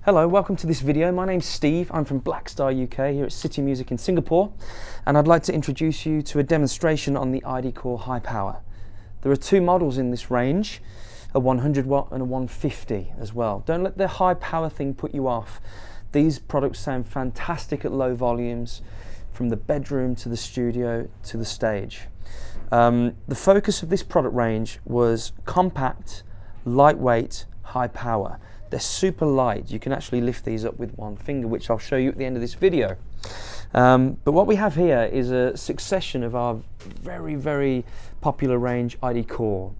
Hello, welcome to this video. My name's Steve. I'm from Blackstar UK here at City Music in Singapore, and I'd like to introduce you to a demonstration on the ID Core High Power. There are two models in this range, a 100 watt and a 150 as well. Don't let the high power thing put you off. These products sound fantastic at low volumes, from the bedroom to the studio to the stage. The focus of this product range was compact, lightweight, high power. They're super light. You can actually lift these up with one finger, which I'll show you at the end of this video. But what we have here is a succession of our very, very popular range ID Core.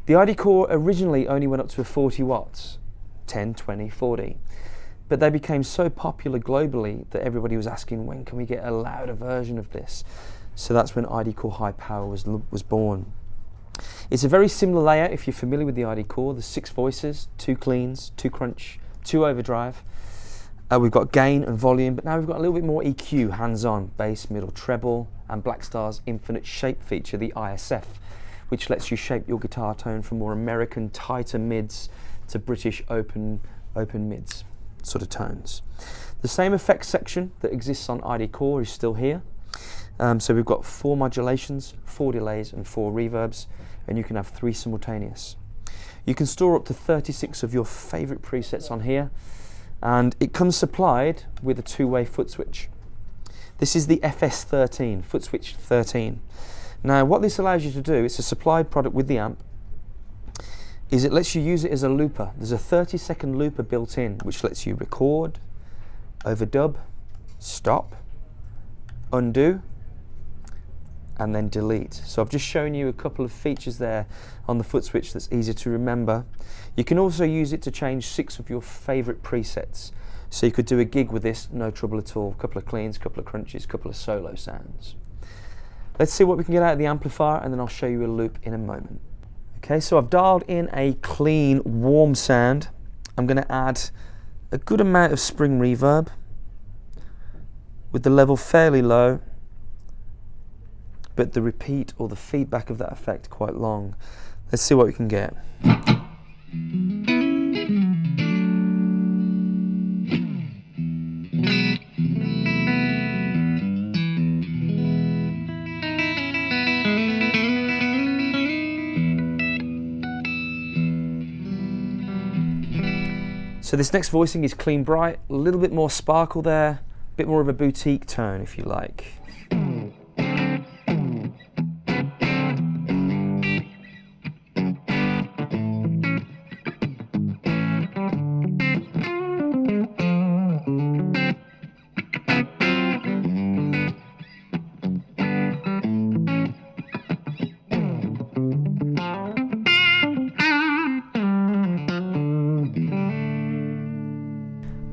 The ID Core originally only went up to 40 watts, 10, 20, 40. But they became so popular globally that everybody was asking, when can we get a louder version of this? So that's when ID Core High Power was born. It's a very similar layout if you're familiar with the ID Core. There's 6 voices, 2 cleans, 2 crunch, 2 overdrive. We've got gain and volume, but now we've got a little bit more EQ, hands-on, bass, middle, treble, and Blackstar's infinite shape feature, the ISF, which lets you shape your guitar tone from more American tighter mids to British open mids sort of tones. The same effects section that exists on ID Core is still here. So we've got 4 modulations, 4 delays and 4 reverbs, and you can have 3 simultaneous. You can store up to 36 of your favorite presets on here, and it comes supplied with a 2-way foot switch. This is the FS13, foot switch 13. Now what this allows you to do, it's a supplied product with the amp, is it lets you use it as a looper. There's a 30-second looper built in, which lets you record, overdub, stop, undo, and then delete. So I've just shown you a couple of features there on the foot switch that's easy to remember. You can also use it to change 6 of your favorite presets. So you could do a gig with this, no trouble at all. A couple of cleans, a couple of crunches, a couple of solo sounds. Let's see what we can get out of the amplifier, and then I'll show you a loop in a moment. Okay, so I've dialed in a clean, warm sound. I'm going to add a good amount of spring reverb with the level fairly low, but the repeat or the feedback of that effect quite long. Let's see what we can get. So this next voicing is clean bright, a little bit more sparkle there, a bit more of a boutique tone if you like.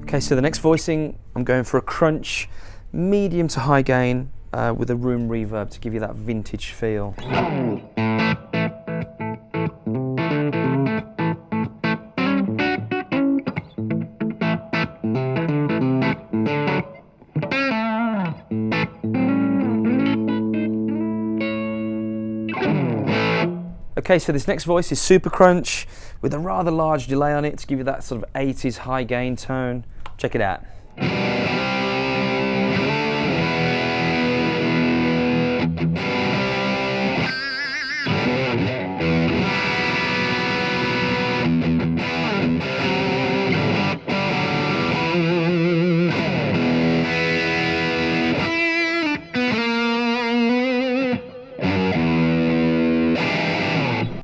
Okay, so the next voicing, I'm going for a crunch, medium to high gain, with a room reverb to give you that vintage feel. Okay, so this next voice is super crunch with a rather large delay on it to give you that sort of 80s high gain tone. Check it out.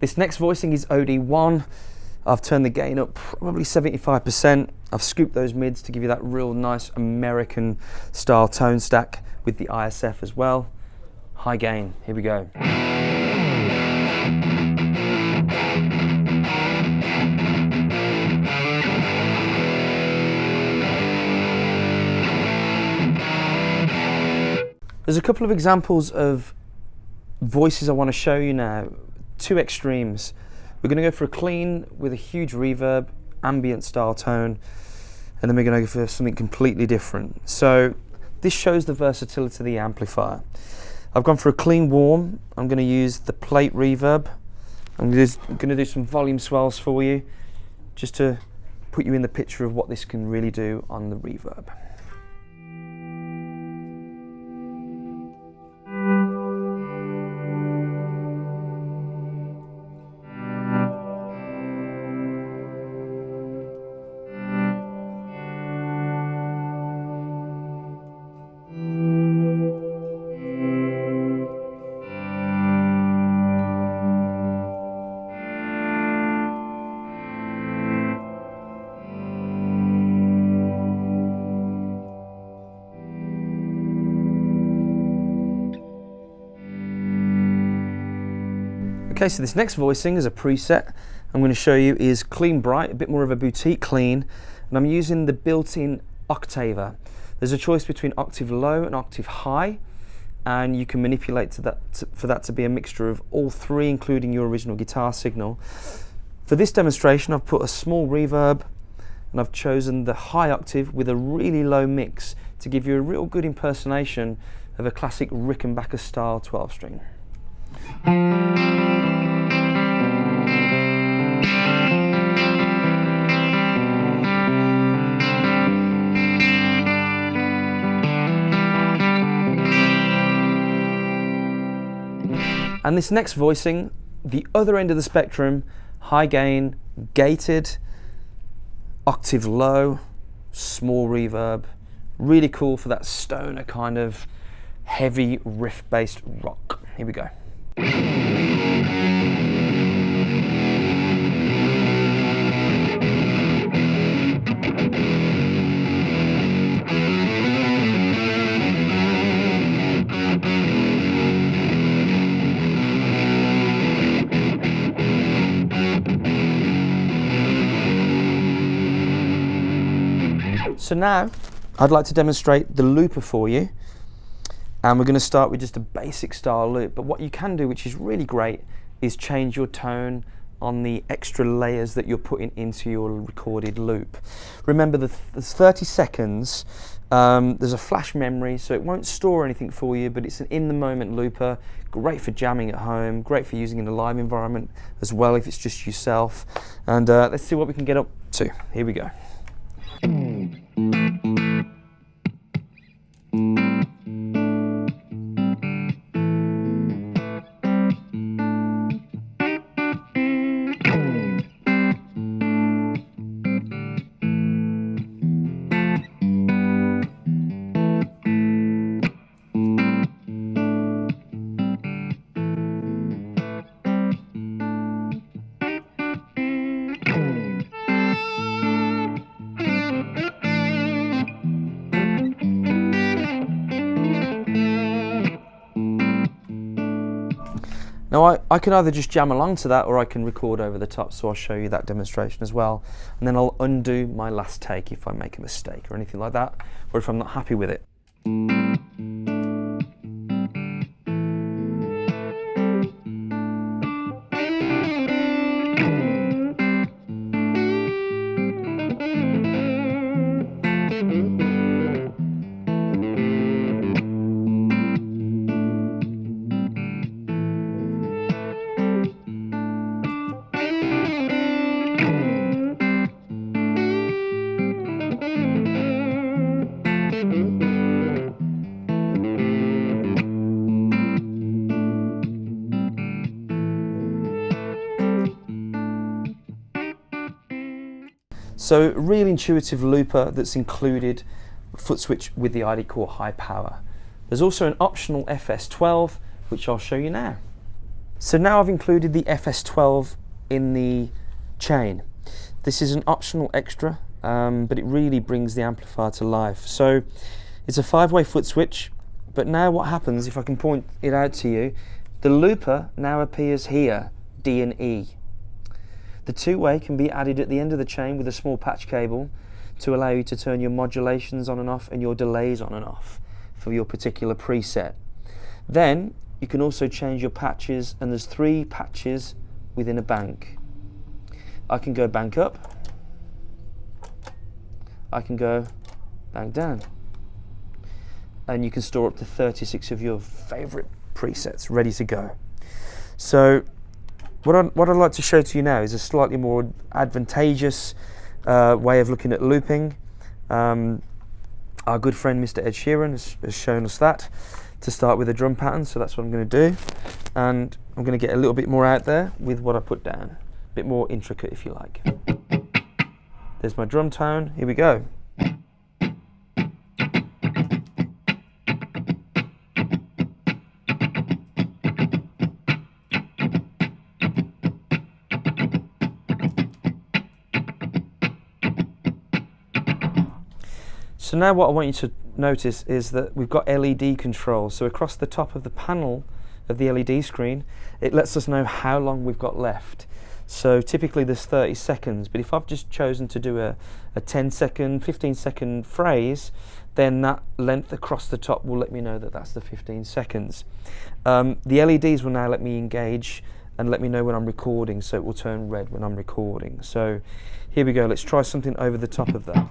This next voicing is OD1. I've turned the gain up probably 75%. I've scooped those mids to give you that real nice American style tone stack with the ISF as well. High gain, here we go. There's a couple of examples of voices I want to show you now. 2 extremes. We're going to go for a clean with a huge reverb, ambient style tone, and then we're going to go for something completely different. So this shows the versatility of the amplifier. I've gone for a clean warm. I'm going to use the plate reverb. I'm going to do some volume swells for you, just to put you in the picture of what this can really do on the reverb. Okay, so this next voicing is a preset I'm going to show you is Clean Bright, a bit more of a boutique clean, and I'm using the built-in octaver. There's a choice between octave low and octave high, and you can manipulate for that to be a mixture of all three, including your original guitar signal. For this demonstration, I've put a small reverb, and I've chosen the high octave with a really low mix to give you a real good impersonation of a classic Rickenbacker style 12-string. And this next voicing, the other end of the spectrum, high gain, gated, octave low, small reverb, really cool for that stoner kind of heavy riff-based rock. Here we go. So now I'd like to demonstrate the looper for you, and we're going to start with just a basic style loop. But what you can do, which is really great, is change your tone on the extra layers that you're putting into your recorded loop. Remember, there's 30 seconds, there's a flash memory, so it won't store anything for you, but it's an in-the-moment looper, great for jamming at home, great for using in a live environment as well if it's just yourself. And let's see what we can get up to. Here we go. Now I can either just jam along to that, or I can record over the top, so I'll show you that demonstration as well. And then I'll undo my last take if I make a mistake or anything like that, or if I'm not happy with it. So a real intuitive looper that's included foot switch with the ID Core High Power. There's also an optional FS12, which I'll show you now. So now I've included the FS12 in the chain. This is an optional extra, but it really brings the amplifier to life. So it's a 5-way foot switch, but now what happens, if I can point it out to you, the looper now appears here, D and E. The 2-way can be added at the end of the chain with a small patch cable to allow you to turn your modulations on and off and your delays on and off for your particular preset. Then you can also change your patches, and there's 3 patches within a bank. I can go bank up, I can go bank down, and you can store up to 36 of your favorite presets ready to go. So what I'd like to show to you now is a slightly more advantageous way of looking at looping. Our good friend Mr. Ed Sheeran has shown us that to start with a drum pattern, so that's what I'm going to do. And I'm going to get a little bit more out there with what I put down, a bit more intricate if you like. There's my drum tone, here we go. So now what I want you to notice is that we've got LED control. So across the top of the panel of the LED screen, it lets us know how long we've got left. So typically there's 30 seconds, but if I've just chosen to do a 10-second, 15-second phrase, then that length across the top will let me know that that's the 15 seconds. The LEDs will now let me engage and let me know when I'm recording, so it will turn red when I'm recording. So here we go, let's try something over the top of that.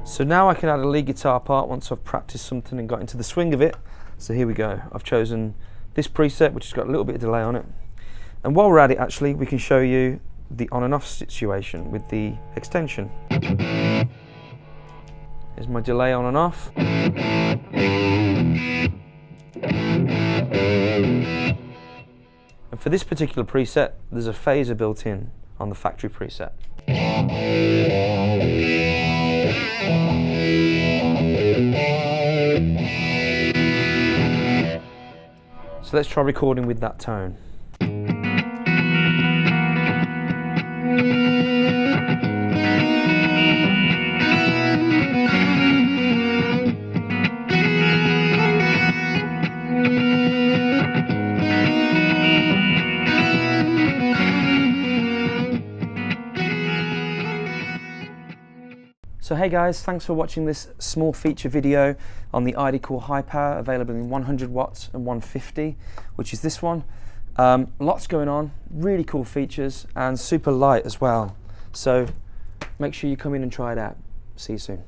So now I can add a lead guitar part once I've practiced something and got into the swing of it. So here we go. I've chosen this preset, which has got a little bit of delay on it. And while we're at it, actually, we can show you the on and off situation with the extension. Here's my delay on and off. And for this particular preset, there's a phaser built in on the factory preset. So let's try recording with that tone. So hey guys, thanks for watching this small feature video on the ID Core High Power, available in 100 watts and 150, which is this one. Lots going on, really cool features, and super light as well. So make sure you come in and try it out. See you soon.